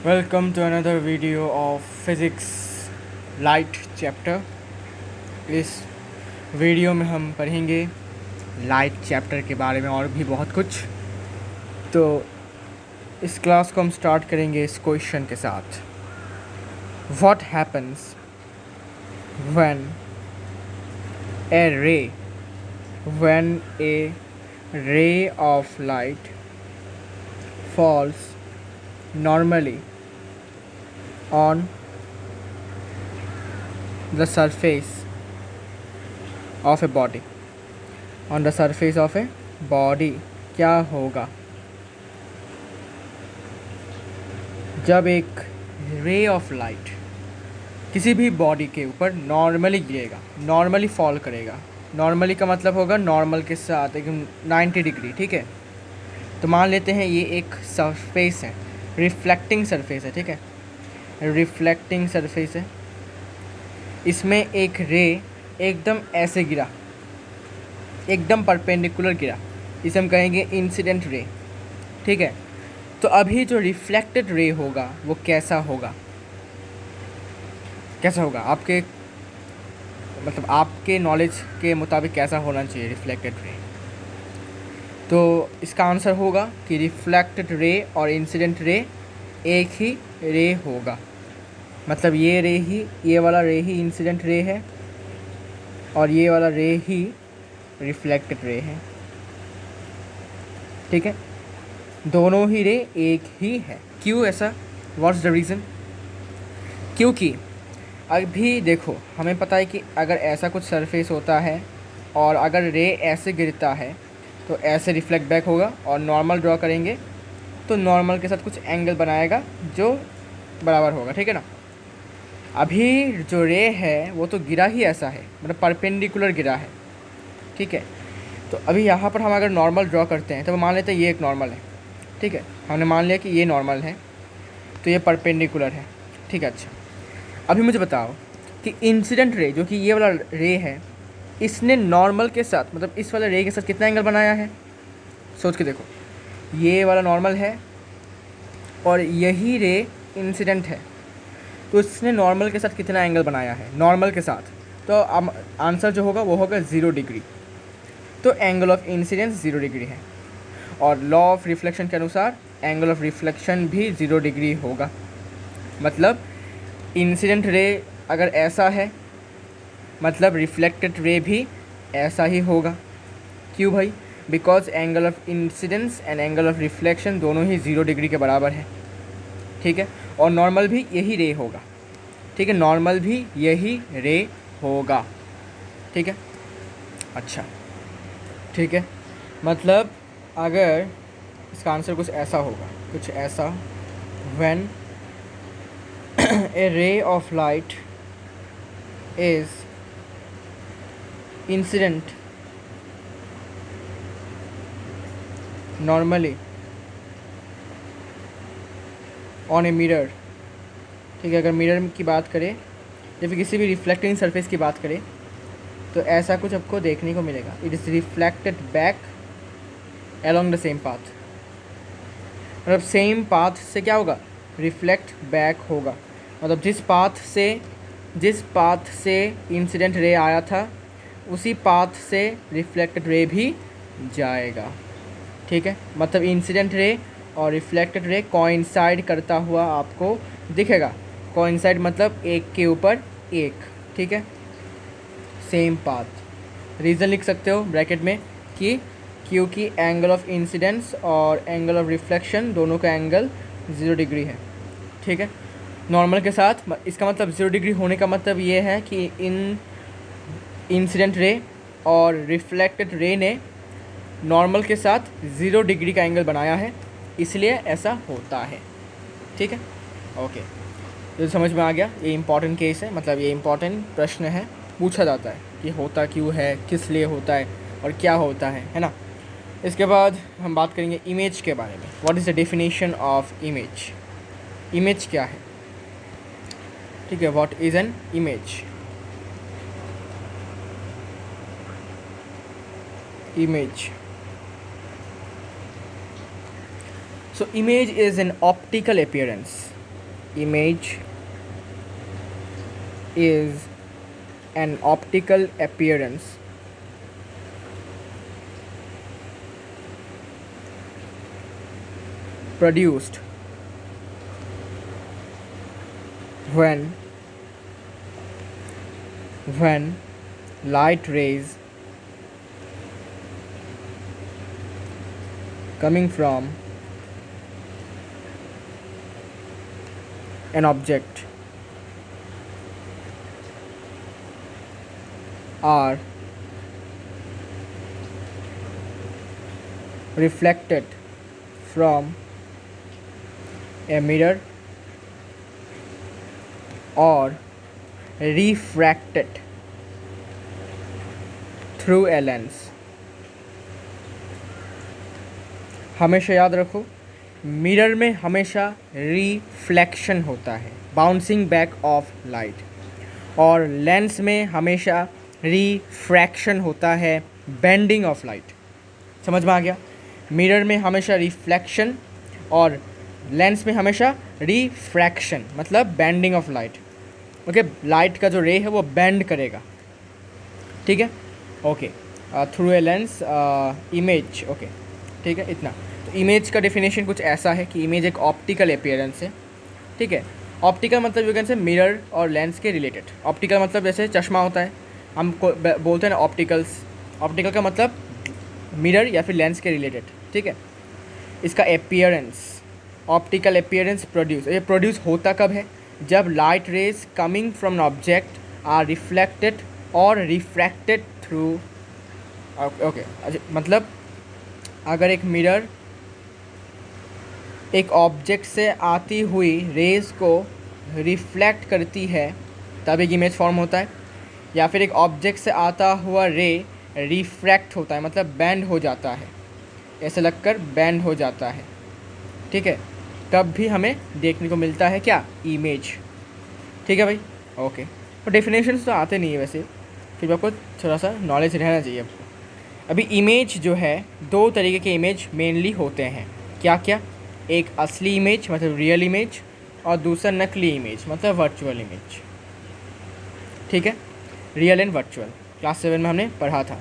Welcome to another video of Physics Light chapter. इस video में हम पढ़ेंगे लाइट चैप्टर के बारे में और भी बहुत कुछ। तो इस क्लास को हम स्टार्ट करेंगे इस क्वेश्चन के साथ। What happens when a ray of light falls normally on the surface of a body? क्या होगा जब एक रे ऑफ लाइट किसी भी बॉडी के ऊपर नॉर्मली गिरेगा, नॉर्मली फॉल करेगा। नॉर्मली का मतलब होगा नॉर्मल के साथ एकदम 90 डिग्री, ठीक है। तो मान लेते हैं ये एक सरफेस है, रिफ्लेक्टिंग सरफेस है, ठीक है। रिफ्लेक्टिंग सरफेस है, इसमें एक रे एकदम ऐसे गिरा, एकदम परपेंडिकुलर गिरा, इसे हम कहेंगे इंसिडेंट रे, ठीक है। तो अभी जो रिफ्लेक्टेड रे होगा वो कैसा होगा आपके मतलब आपके नॉलेज के मुताबिक कैसा होना चाहिए रिफ्लेक्टेड रे? तो इसका आंसर होगा कि रिफ्लेक्टेड रे और इंसिडेंट रे एक ही रे होगा। मतलब ये वाला रे ही इंसिडेंट रे है और ये वाला रे ही रिफ्लेक्टेड रे है, ठीक है। दोनों ही रे एक ही है। क्यों ऐसा? What's the reason? क्योंकि अभी देखो, हमें पता है कि अगर ऐसा कुछ सरफेस होता है और अगर रे ऐसे गिरता है तो ऐसे रिफ्लेक्ट बैक होगा, और नॉर्मल ड्रॉ करेंगे तो नॉर्मल के साथ कुछ एंगल बनाएगा जो बराबर होगा, ठीक है ना। अभी जो रे है वो तो गिरा ही ऐसा है, मतलब परपेंडिकुलर गिरा है, ठीक है। तो अभी यहाँ पर हम अगर नॉर्मल ड्रॉ करते हैं तो मान लेते हैं ये एक नॉर्मल है, ठीक है। हमने मान लिया कि ये नॉर्मल है तो ये परपेंडिकुलर है, ठीक है। अच्छा, अभी मुझे बताओ कि इंसिडेंट रे जो कि ये वाला रे है, इसने नॉर्मल के साथ मतलब इस वाले रे के साथ कितना एंगल बनाया है? सोच के देखो, ये वाला नॉर्मल है और यही रे इंसिडेंट है, तो इसने नॉर्मल के साथ कितना एंगल बनाया है नॉर्मल के साथ? तो अब आंसर जो होगा वो होगा 0 डिग्री। तो एंगल ऑफ इंसिडेंस 0 डिग्री है, और लॉ ऑफ रिफ्लेक्शन के अनुसार एंगल ऑफ रिफ्लेक्शन भी 0 डिग्री होगा। मतलब इंसिडेंट रे अगर ऐसा है मतलब रिफ्लेक्टेड रे भी ऐसा ही होगा। क्यों भाई? Because angle of incidence and angle of reflection दोनों ही 0 डिग्री के बराबर है, ठीक है। और नॉर्मल भी यही रे होगा, ठीक है। नॉर्मल भी यही रे होगा, ठीक है। अच्छा, ठीक है। मतलब अगर इसका आंसर कुछ ऐसा होगा, कुछ ऐसा, when a ray of light is incident normally on a mirror, ठीक है। अगर मिरर की बात करें या फिर किसी भी रिफ्लेक्टिंग सरफेस की बात करें तो ऐसा कुछ आपको देखने को मिलेगा। It is reflected back along the same path. मतलब सेम पाथ से क्या होगा? रिफ्लेक्ट बैक होगा। मतलब जिस पाथ से इंसिडेंट रे आया था उसी पाथ से रिफ्लेक्टेड रे भी जाएगा, ठीक है। मतलब इंसिडेंट रे और रिफ्लेक्टेड रे कोइंसाइड करता हुआ आपको दिखेगा। कोइंसाइड मतलब एक के ऊपर एक, ठीक है। Same path. रीज़न लिख सकते हो ब्रैकेट में कि क्योंकि एंगल ऑफ इंसिडेंस और एंगल ऑफ रिफ्लेक्शन दोनों का एंगल 0 डिग्री है, ठीक है। नॉर्मल के साथ इसका मतलब 0 डिग्री होने का मतलब ये है कि इन इंसिडेंट रे और रिफ्लेक्टेड रे ने नॉर्मल के साथ 0 डिग्री का एंगल बनाया है, इसलिए ऐसा होता है, ठीक है। ओके, तो समझ में आ गया। ये इंपॉर्टेंट केस है, मतलब ये इंपॉर्टेंट प्रश्न है, पूछा जाता है कि होता क्यों है, किस लिए होता है और क्या होता है ना। इसके बाद हम बात करेंगे इमेज के बारे में। What is the definition of image? Image क्या है, ठीक है। What is an image? Image, so image is an optical appearance, image is an optical appearance produced when light rays coming from an object are reflected from a mirror or refracted through a lens. हमेशा याद रखो, mirror में हमेशा reflection होता है, bouncing back of light, और lens में हमेशा रिफ्रैक्शन होता है, बेंडिंग ऑफ लाइट। समझ में आ गया? मिरर में हमेशा रिफ्लेक्शन और लेंस में हमेशा रिफ्रैक्शन, मतलब bending of light. Okay, light का जो रे है वो बेंड करेगा, ठीक है? Okay, through a lens image, okay ठीक है, इतना। तो इमेज का डेफिनेशन कुछ ऐसा है कि इमेज एक ऑप्टिकल अपीयरेंस है, ठीक है? ऑप्टिकल मतलब यू कैन से मिरर और लेंस के रिलेटेड। ऑप्टिकल मतलब जैसे चश्मा होता है, हम बोलते हैं ना ऑप्टिकल्स। ऑप्टिकल का मतलब मिरर या फिर लेंस के रिलेटेड, ठीक है? इसका अपीयरेंस, ऑप्टिकल अपीयरेंस प्रोड्यूस, ये प्रोड्यूस होता कब है? जब light rays coming from an object are reflected और रिफ्रैक्टेड थ्रू, ओके, मतलब अगर एक मिरर एक ऑब्जेक्ट से आती हुई रेज़ को रिफ्लेक्ट करती है तब एक इमेज फॉर्म होता है, या फिर एक ऑब्जेक्ट से आता हुआ रे रिफ्रैक्ट होता है, मतलब बैंड हो जाता है, ऐसे लगकर बैंड हो जाता है, ठीक है? तब भी हमें देखने को मिलता है क्या? इमेज, ठीक है भाई? ओके, तो डेफिनेशंस तो आते नहीं है वैसे, फिर आपको थोड़ा सा नॉलेज रहना चाहिए आपको। अभी इमेज जो है, दो तरीके के इमेज मेनली होते हैं, क्या क्या? एक असली इमेज मतलब रियल इमेज, और दूसरा नकली इमेज मतलब वर्चुअल इमेज, ठीक है? रियल एंड वर्चुअल क्लास 7 में हमने पढ़ा था,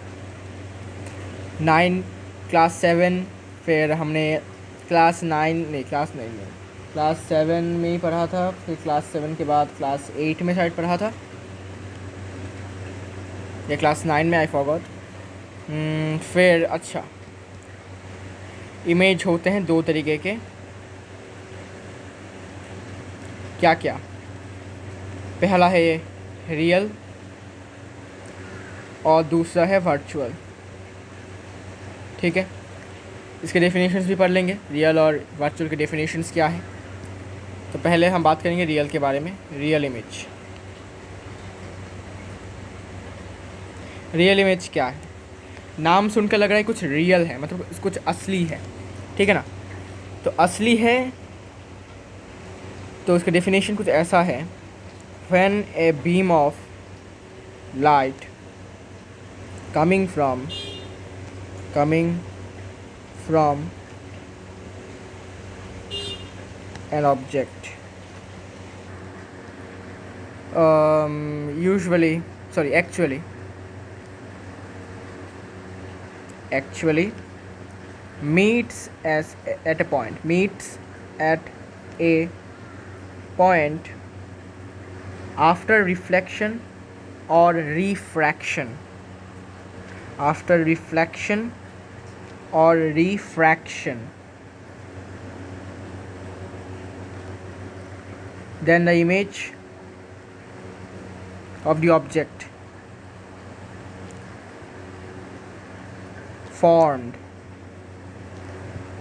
क्लास 7, फिर हमने क्लास 7 में ही पढ़ा था, फिर क्लास 7 के बाद क्लास 8 में शायद पढ़ा था, या क्लास 9 में, आई फॉरगॉट। फिर अच्छा, इमेज होते हैं दो तरीके के, क्या क्या? पहला है रियल और दूसरा है वर्चुअल, ठीक है? इसके डेफिनेशंस भी पढ़ लेंगे, रियल और वर्चुअल के डेफिनेशंस क्या है। तो पहले हम बात करेंगे रियल के बारे में। रियल इमेज, रियल इमेज क्या है? नाम सुनकर लग रहा है कुछ रियल है, मतलब कुछ असली है, ठीक है ना? तो असली है तो उसका डेफिनेशन कुछ ऐसा है, when a beam of light coming from an object actually meets at a point after reflection or refraction, then the image of the object formed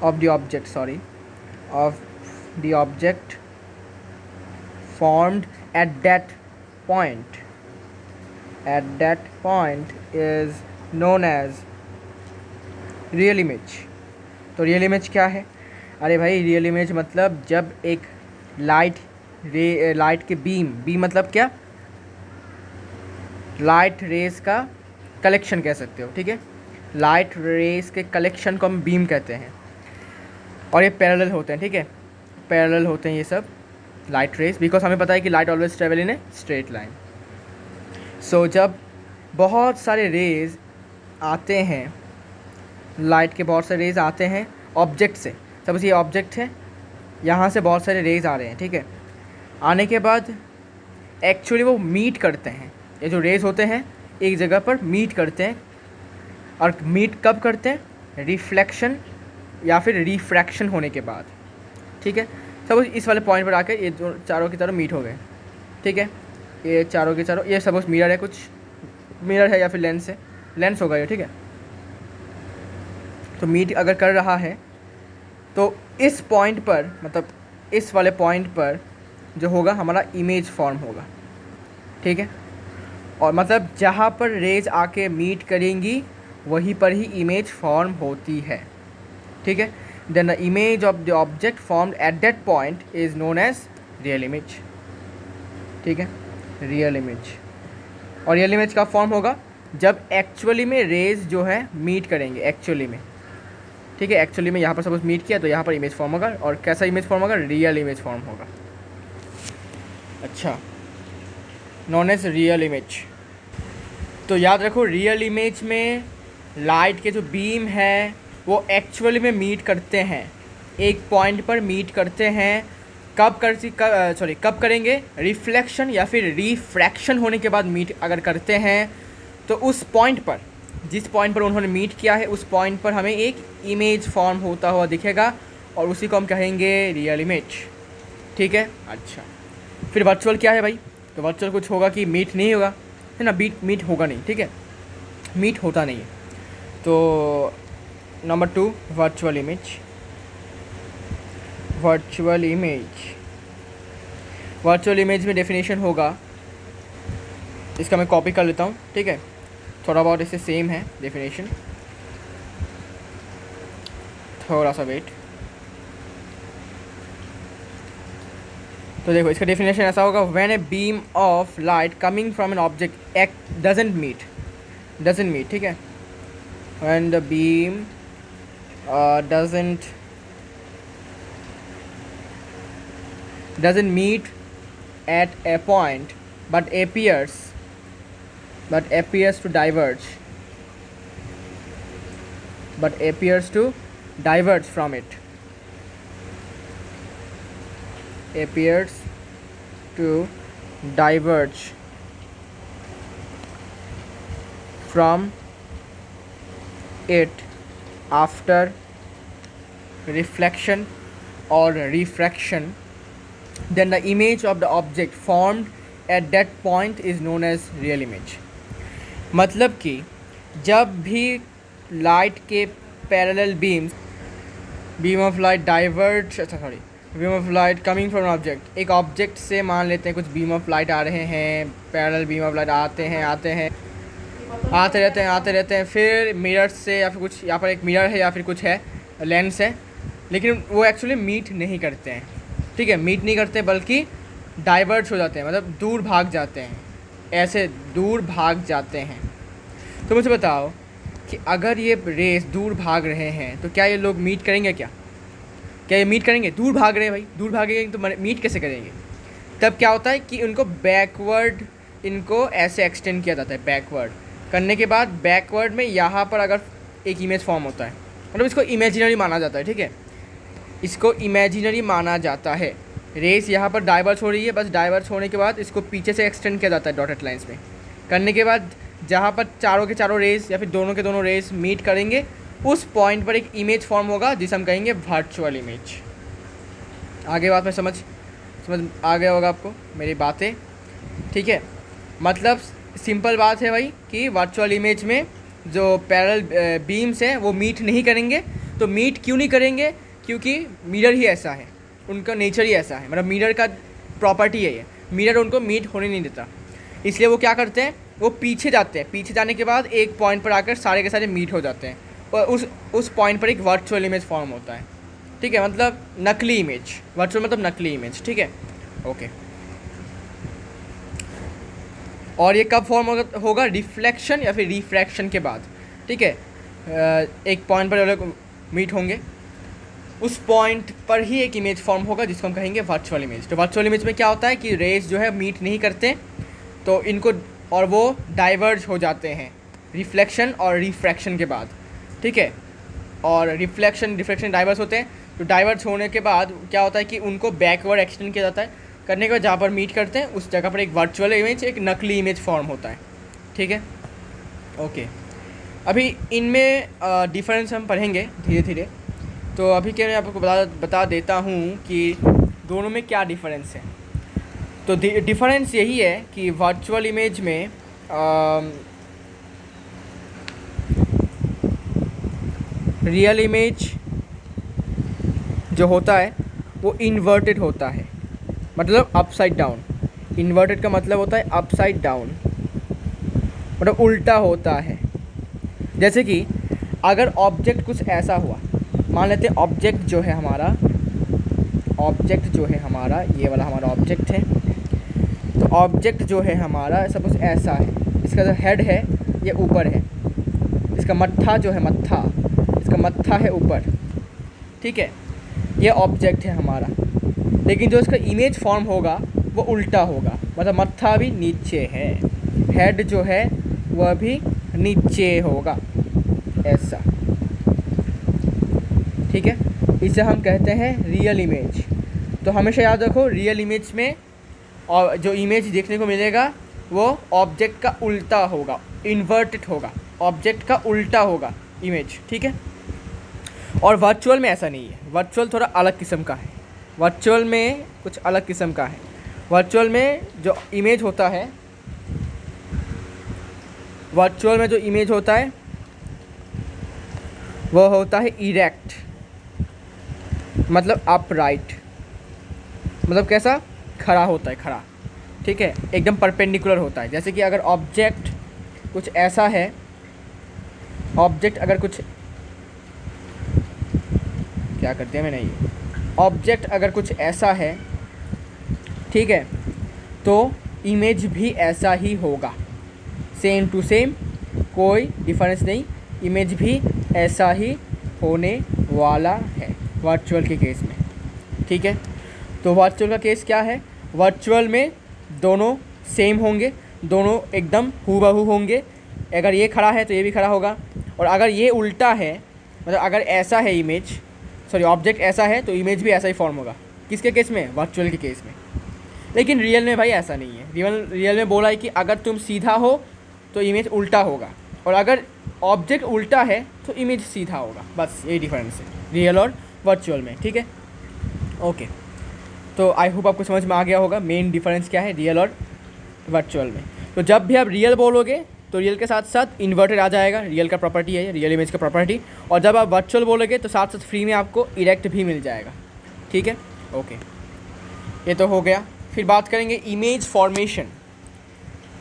at that point is known as real image. तो real image क्या है? अरे भाई, real image मतलब जब एक light के beam मतलब क्या? लाइट रेस का कलेक्शन कह सकते हो, ठीक है? लाइट रेस के कलेक्शन को हम बीम कहते हैं, और ये पैरेलल होते हैं, ठीक है? पैरेलल होते हैं ये सब, लाइट रेज, बिकॉज हमें पता है कि light always travel in a straight line. So जब बहुत सारे रेज आते हैं, लाइट के बहुत सारे रेज आते हैं ऑब्जेक्ट से, सपोज ये ऑब्जेक्ट है, यहाँ से बहुत सारे रेज आ रहे हैं, ठीक है। आने के बाद एक्चुअली वो मीट करते हैं, ये जो रेज होते हैं एक जगह पर मीट करते हैं। और मीट कब करते हैं? रिफ्लेक्शन या फिर रिफ्रैक्शन होने के बाद, ठीक है। सपोज इस वाले पॉइंट पर आकर ये जो चारों की तरह मीट हो गए, ठीक है। ये चारों के चारों, ये सपोज मिरर है, कुछ मिरर है या फिर लेंस है, लेंस होगा ये, ठीक है। तो मीट अगर कर रहा है तो इस पॉइंट पर, मतलब इस वाले पॉइंट पर जो होगा हमारा इमेज फॉर्म होगा, ठीक है। और मतलब जहाँ पर रेज आके मीट करेंगी वहीं पर ही इमेज फॉर्म होती है, ठीक है। Then the image of the object formed at that point is known as real image, ठीक है, रियल इमेज। और रियल इमेज का फॉर्म होगा जब एक्चुअली में रेज जो है मीट करेंगे एक्चुअली में, ठीक है। एक्चुअली में यहाँ पर सपोज मीट किया तो यहाँ पर इमेज फॉर्म होगा, और कैसा इमेज फॉर्म होगा? रियल इमेज फॉर्म होगा। अच्छा, नॉन एज रियल इमेज। तो याद रखो, रियल इमेज में लाइट के जो बीम है वो एक्चुअली में मीट करते हैं, एक पॉइंट पर मीट करते हैं। कब करेंगे? रिफ्लेक्शन या फिर रिफ्रैक्शन होने के बाद मीट अगर करते हैं तो उस पॉइंट पर, जिस पॉइंट पर उन्होंने मीट किया है उस पॉइंट पर हमें एक इमेज फॉर्म होता हुआ दिखेगा, और उसी को हम कहेंगे रियल इमेज, ठीक है। अच्छा, फिर वर्चुअल क्या है भाई? तो वर्चुअल कुछ होगा कि मीट नहीं होगा, है ना, मीट होगा नहीं, ठीक है, मीट होता नहीं है। तो number 2, virtual image. Virtual image में डेफिनेशन होगा, इसका मैं कॉपी कर लेता हूँ, ठीक है, थोड़ा बहुत इससे सेम है डेफिनेशन, थोड़ा सा वेट। तो देखो इसका डेफिनेशन ऐसा होगा, when a beam of light coming from an object doesn't meet, ठीक है, when the beam doesn't meet at a point but appears to diverge from it, appears to diverge from it after reflection or refraction, then the image of the object formed at that point is known as real image। मतलब कि जब भी light के parallel beam of light coming from object, एक object से मान लेते हैं कुछ बीम ऑफ लाइट आ रहे हैं, पैरेलल बीम ऑफ लाइट आते रहते हैं, फिर मिरर से या फिर कुछ, यहाँ पर एक मिरर है या फिर कुछ है, लेंस है, लेकिन वो एक्चुअली मीट नहीं करते हैं, ठीक है, मीट नहीं करते बल्कि डाइवर्ट हो जाते हैं, मतलब दूर भाग जाते हैं, ऐसे दूर भाग जाते हैं। तो मुझे बताओ कि अगर ये रेस दूर भाग रहे हैं तो क्या ये लोग मीट करेंगे? क्या ये मीट करेंगे? दूर भाग रहे हैं भाई, दूर भागेंगे तो मीट कैसे करेंगे? तब क्या होता है कि उनको बैकवर्ड, इनको ऐसे एक्सटेंड किया जाता है, बैकवर्ड करने के बाद बैकवर्ड में यहाँ पर अगर एक इमेज फॉर्म होता है, मतलब इसको इमेजिनरी माना जाता है, ठीक है, इसको इमेजिनरी माना जाता है। रेस यहाँ पर डाइवर्स हो रही है, बस डाइवर्स होने के बाद इसको पीछे से एक्सटेंड किया जाता है डॉटेड लाइंस में, करने के बाद जहाँ पर चारों के चारों रेस या फिर दोनों के दोनों रेस मीट करेंगे उस पॉइंट पर एक इमेज फॉर्म होगा जिसे हम कहेंगे वर्चुअल इमेज। आगे बात में समझ आ गया होगा आपको मेरी बातें, ठीक है। मतलब सिंपल बात है भाई कि वर्चुअल इमेज में जो पैरेलल बीम्स हैं वो मीट नहीं करेंगे। तो मीट क्यों नहीं करेंगे? क्योंकि मिरर ही ऐसा है, उनका नेचर ही ऐसा है, मतलब मिरर का प्रॉपर्टी है ये, मिरर उनको मीट होने नहीं देता। इसलिए वो क्या करते हैं, वो पीछे जाते हैं, पीछे जाने के बाद एक पॉइंट पर आकर सारे के सारे मीट हो जाते हैं और उस पॉइंट पर एक वर्चुअल इमेज फॉर्म होता है, ठीक है, मतलब नकली इमेज। वर्चुअल मतलब नकली इमेज, ठीक है, ओके। और ये कब फॉर्म होगा? रिफ्लेक्शन या फिर रिफ्रैक्शन के बाद, ठीक है, एक पॉइंट पर मीट होंगे, उस पॉइंट पर ही एक इमेज फॉर्म होगा जिसको हम कहेंगे वर्चुअल इमेज। तो वर्चुअल इमेज में क्या होता है कि रेज जो है मीट नहीं करते, तो इनको और वो डाइवर्ज हो जाते हैं रिफ्लेक्शन और रिफ्रैक्शन के बाद, ठीक है। और रिफ्लेक्शन डाइवर्स होते हैं, तो डाइवर्स होने के बाद क्या होता है कि उनको बैकवर्ड एक्सटेंड किया जाता है, करने के बाद जहाँ पर मीट करते हैं उस जगह पर एक वर्चुअल इमेज, एक नकली इमेज फॉर्म होता है, ठीक है। ओके, अभी इनमें डिफरेंस हम पढ़ेंगे धीरे धीरे। तो अभी क्या मैं आपको बता देता हूँ कि दोनों में क्या डिफरेंस है। तो डिफरेंस यही है कि वर्चुअल इमेज में रियल इमेज जो होता है वो इन्वर्टेड होता है, मतलब अपसाइड डाउन। इन्वर्टेड का मतलब होता है अपसाइड डाउन, मतलब उल्टा होता है। जैसे कि अगर ऑब्जेक्ट कुछ ऐसा हुआ, मान लेते हैं ऑब्जेक्ट जो है हमारा ये वाला हमारा ऑब्जेक्ट है। तो ऑब्जेक्ट जो है हमारा सपोज ऐसा है, इसका जो हेड है ये ऊपर है, इसका मत्था जो है इसका मत्था है ऊपर, ठीक है। ये ऑब्जेक्ट है हमारा, लेकिन जो इसका इमेज फॉर्म होगा वो उल्टा होगा, मतलब मत्था भी नीचे है, हेड जो है वह भी नीचे होगा, ऐसा, ठीक है। इसे हम कहते हैं रियल इमेज। तो हमेशा याद रखो, रियल इमेज में और जो इमेज देखने को मिलेगा वो ऑब्जेक्ट का उल्टा होगा, इन्वर्टेड होगा, ऑब्जेक्ट का उल्टा होगा इमेज, ठीक है। और वर्चुअल में ऐसा नहीं है, वर्चुअल थोड़ा अलग किस्म का है, वर्चुअल में कुछ अलग किस्म का है। वर्चुअल में जो इमेज होता है, वर्चुअल में जो इमेज होता है वह होता है इरेक्ट, मतलब अपराइट, मतलब कैसा, खड़ा होता है, खड़ा, ठीक है, एकदम परपेंडिकुलर होता है। जैसे कि अगर ऑब्जेक्ट कुछ ऐसा है, ऑब्जेक्ट अगर कुछ, क्या करते हैं मैंने ये, ऑब्जेक्ट अगर कुछ ऐसा है, ठीक है, तो इमेज भी ऐसा ही होगा, सेम टू सेम, कोई डिफरेंस नहीं, इमेज भी ऐसा ही होने वाला है वर्चुअल के केस में, ठीक है। तो वर्चुअल का केस क्या है, वर्चुअल में दोनों सेम होंगे, दोनों एकदम हूबहू होंगे। अगर ये खड़ा है तो ये भी खड़ा होगा, और अगर ये उल्टा है, मतलब अगर ऐसा है इमेज, सॉरी ऑब्जेक्ट ऐसा है तो इमेज भी ऐसा ही फॉर्म होगा। किसके केस में, वर्चुअल के केस में। लेकिन रियल में भाई ऐसा नहीं है। रियल में बोला है कि अगर तुम सीधा हो तो इमेज उल्टा होगा, और अगर ऑब्जेक्ट उल्टा है तो इमेज सीधा होगा, बस यही डिफरेंस है रियल और वर्चुअल में, ठीक है। ओके, तो आई होप आपको समझ में आ गया होगा मेन डिफरेंस क्या है रियल और वर्चुअल में। तो जब भी आप रियल बोलोगे तो रियल के साथ साथ इन्वर्टेड आ जाएगा, रियल का प्रॉपर्टी है, रियल इमेज का प्रॉपर्टी। और जब आप वर्चुअल बोलोगे तो साथ साथ फ्री में आपको इरेक्ट भी मिल जाएगा, ठीक है। ओके, ये तो हो गया। फिर बात करेंगे इमेज फॉर्मेशन,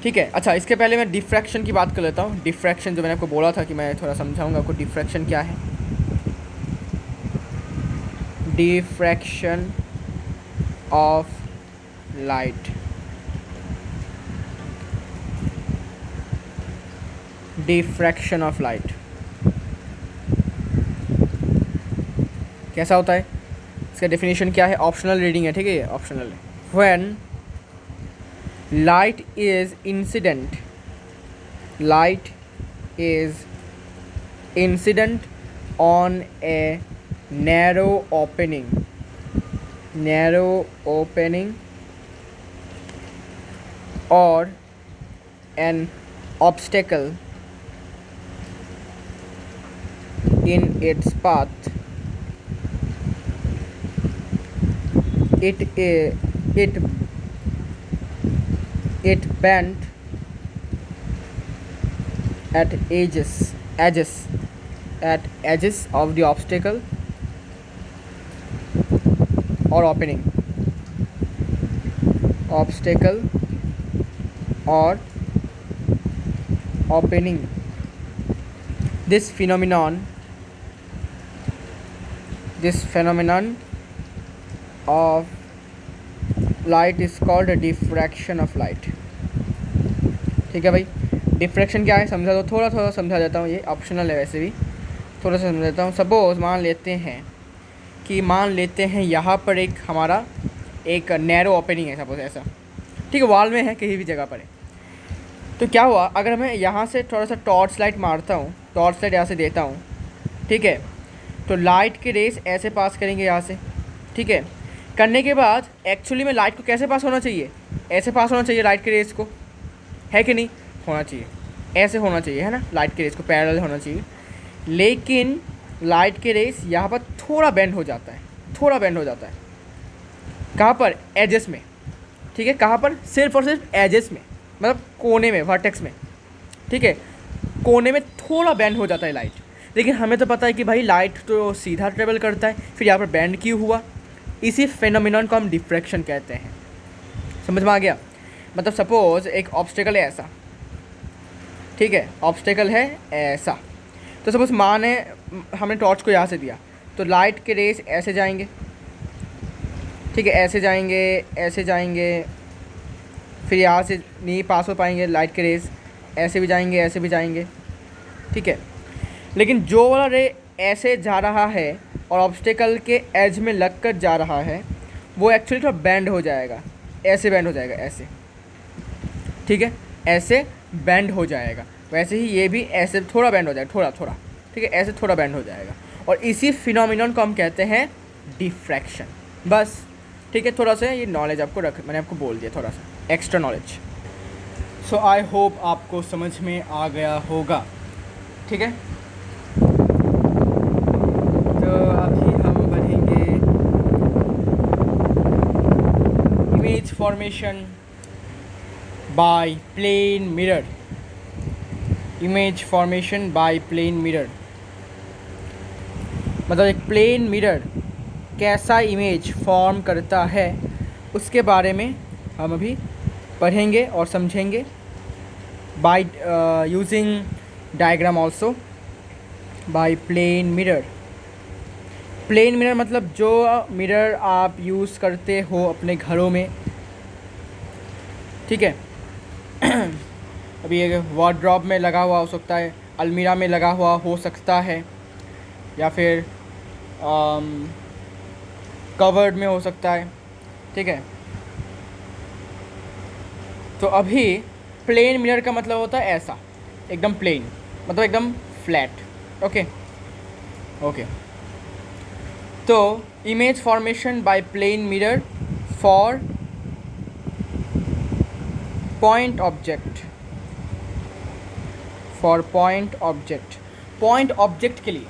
ठीक है। अच्छा, इसके पहले मैं डिफ्रैक्शन की बात कर लेता हूँ। डिफ्रैक्शन जो मैंने आपको बोला था कि मैं थोड़ा समझाऊंगा आपको डिफ्रैक्शन क्या है। Diffraction of light, diffraction of light कैसा होता है, इसका डेफिनेशन क्या है, ऑप्शनल रीडिंग है, ठीक है, ये ऑप्शनल है। When light is incident on a narrow opening or an obstacle in its path, it bent at edges of the obstacle or opening, this phenomenon of light is called diffraction of light, ठीक है भाई। Diffraction क्या है समझा दो, थोड़ा थोड़ा समझा देता हूँ, ये ऑप्शनल है वैसे भी, थोड़ा सा समझा देता हूँ। सपोज मान लेते हैं कि मान लेते हैं यहाँ पर एक हमारा एक नैरो ओपनिंग है, सपोज ऐसा, ठीक है, वॉल में है, कहीं भी जगह पर है। तो क्या हुआ, अगर मैं यहाँ से थोड़ा सा टॉर्च लाइट मारता हूँ, टॉर्च लाइट यहाँ से देता हूँ, ठीक है, तो लाइट के रेस ऐसे पास करेंगे यहाँ से, ठीक है। करने के बाद एक्चुअली में लाइट को कैसे पास होना चाहिए, ऐसे पास होना चाहिए लाइट के रेस को, है कि नहीं, होना चाहिए, ऐसे होना चाहिए, है ना, लाइट के रेस को पैरेलल होना चाहिए। लेकिन लाइट के रेस यहाँ पर थोड़ा बेंड हो जाता है, थोड़ा बेंड हो जाता है, कहाँ पर, एजेस में, ठीक है, कहाँ पर, सिर्फ और सिर्फ एजेस में, मतलब कोने में, वर्टेक्स में, ठीक है, कोने में थोड़ा बेंड हो जाता है लाइट। लेकिन हमें तो पता है कि भाई लाइट तो सीधा ट्रेवल करता है, फिर यहाँ पर बेंड क्यों हुआ, इसी फेनोमेनन को हम डिफ्रैक्शन कहते हैं। समझ में आ गया। मतलब सपोज़ एक ऑब्स्टेकल है ऐसा, ठीक है, ऑब्स्टेकल है ऐसा, तो सपोज माने हमने टॉर्च को यहाँ से दिया, तो लाइट के रेस ऐसे जाएंगे, ठीक है, ऐसे जाएंगे, ऐसे जाएंगे, फिर यहाँ से नहीं पास हो पाएंगे लाइट के रेस, ऐसे भी जाएंगे, ऐसे भी जाएंगे, ठीक है। लेकिन जो वाला रे ऐसे जा रहा है और ऑब्स्टेकल के एज में लग कर जा रहा है, वो एक्चुअली थोड़ा बेंड हो जाएगा, ऐसे बेंड हो जाएगा, ऐसे, ठीक है, ऐसे बेंड हो जाएगा। वैसे ही ये भी ऐसे थोड़ा बेंड हो जाएगा, थोड़ा थोड़ा, ठीक है, ऐसे थोड़ा बेंड हो जाएगा। और इसी फिनोमिनन को हम कहते हैं डिफ्रैक्शन। बस, ठीक है, थोड़ा सा ये नॉलेज आपको मैंने आपको बोल दिया, थोड़ा सा extra knowledge. So I hope आपको समझ में आ गया होगा, ठीक है। तो अभी हम बढ़ेंगे image formation by plane mirror. Image formation by plane mirror मतलब एक प्लेन मिरर कैसा इमेज फॉर्म करता है, उसके बारे में हम अभी पढ़ेंगे और समझेंगे by using diagram also by plane mirror. Plane mirror मतलब जो मिरर आप यूज़ करते हो अपने घरों में, ठीक है। अभी ये वार्डरोब में लगा हुआ हो सकता है, अलमीरा में लगा हुआ हो सकता है, या फिर कवर्ड में हो सकता है, ठीक है। तो अभी प्लेन मिरर का मतलब होता है ऐसा, एकदम प्लेन, मतलब एकदम फ्लैट। Okay okay. तो image formation by plane mirror for point object, for point object, point object के लिए,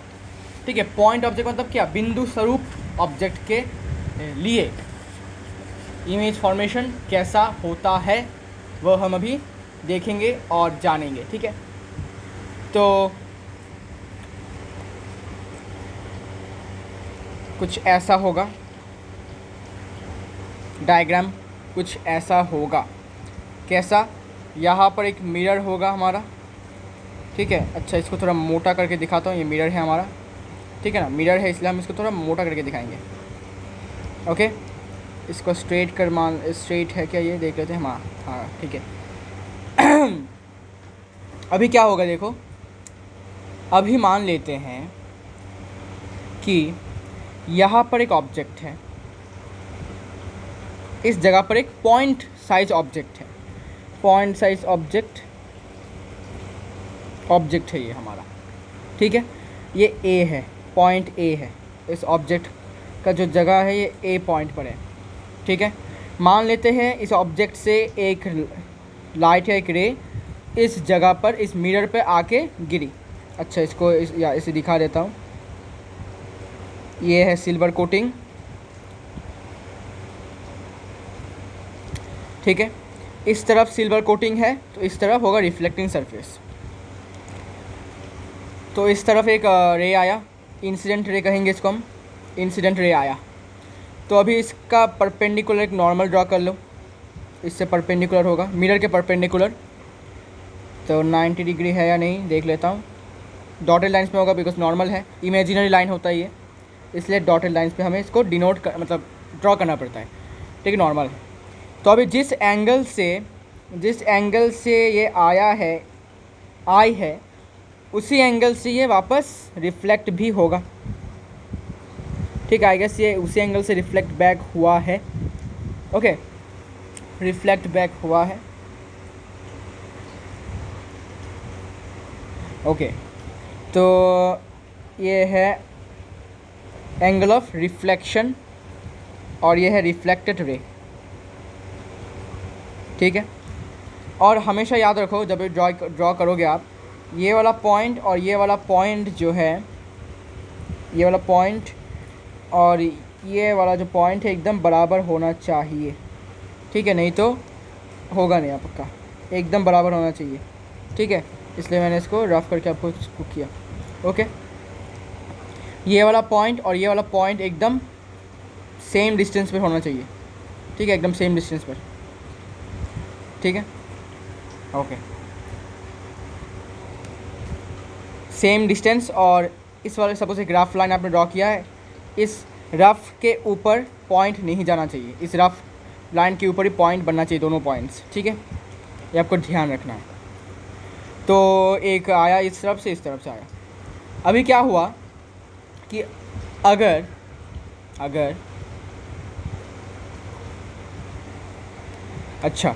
ठीक है। पॉइंट ऑब्जेक्ट मतलब क्या, बिंदु स्वरूप ऑब्जेक्ट के लिए इमेज फॉर्मेशन कैसा होता है वह हम अभी देखेंगे और जानेंगे, ठीक है। तो कुछ ऐसा होगा, डायग्राम कुछ ऐसा होगा, कैसा, यहाँ पर एक मिरर होगा हमारा, ठीक है। अच्छा, इसको थोड़ा मोटा करके दिखाता हूँ, ये मिरर है हमारा, ठीक है ना, मिरर है इसलिए हम इसको थोड़ा मोटा करके दिखाएंगे। ओके, इसको स्ट्रेट कर, मान स्ट्रेट है क्या, ये देख लेते हैं हम। हाँ ठीक है। अभी क्या होगा देखो, अभी मान लेते हैं कि यहाँ पर एक ऑब्जेक्ट है, इस जगह पर एक पॉइंट साइज ऑब्जेक्ट है, पॉइंट साइज ऑब्जेक्ट है ये हमारा, ठीक है। ये ए है, पॉइंट ए है, इस ऑब्जेक्ट का जो जगह है ये ए पॉइंट पर है, ठीक है। मान लेते हैं इस ऑब्जेक्ट से एक लाइट या एक रे इस जगह पर, इस मिरर पे आके गिरी। अच्छा, इसको इसे दिखा देता हूँ, ये है सिल्वर कोटिंग, ठीक है। इस तरफ सिल्वर कोटिंग है, तो इस तरफ होगा रिफ्लेक्टिंग सरफेस। तो इस तरफ एक रे आया, इंसिडेंट रे कहेंगे इसको हम, इंसिडेंट रे आया। तो अभी इसका परपेंडिकुलर एक नॉर्मल ड्रॉ कर लो, इससे परपेंडिकुलर होगा, मिरर के परपेंडिकुलर। तो 90 डिग्री है या नहीं देख लेता हूँ, डॉटेड लाइन्स में होगा बिकॉज नॉर्मल है, इमेजिनरी लाइन होता है ये, इसलिए डॉटेड लाइन्स पे हमें इसको डिनोट मतलब ड्रॉ करना पड़ता है, ठीक है, नॉर्मल है। तो अभी जिस एंगल से ये आया है, आई है, उसी एंगल से ये वापस रिफ्लेक्ट भी होगा, ठीक है, आई गेस ये उसी एंगल से रिफ्लेक्ट बैक हुआ है। ओके, रिफ्लेक्ट बैक हुआ है। ओके, तो ये है एंगल ऑफ रिफ्लेक्शन और ये है रिफ्लेक्टेड रे। ठीक है, और हमेशा याद रखो जब ड्रॉ करोगे आप, ये वाला पॉइंट और ये वाला पॉइंट जो है, ये वाला पॉइंट और ये वाला जो पॉइंट है एकदम बराबर होना चाहिए। ठीक है, नहीं तो होगा नहीं आपका, एकदम बराबर होना चाहिए। ठीक है, इसलिए मैंने इसको रफ करके आपको इसको किया। ओके, ये वाला पॉइंट और ये वाला पॉइंट एकदम सेम डिस्टेंस पर होना चाहिए। ठीक है, एकदम सेम डिस्टेंस पर। ठीक है, ओके, सेम डिस्टेंस। और इस वाले सपोज एक रफ लाइन आपने ड्रॉ किया है, इस रफ के ऊपर पॉइंट नहीं जाना चाहिए, इस रफ लाइन के ऊपर ही पॉइंट बनना चाहिए, दोनों पॉइंट्स। ठीक है, ये आपको ध्यान रखना है। तो एक आया इस तरफ से, इस तरफ से आया। अभी क्या हुआ कि अगर अच्छा,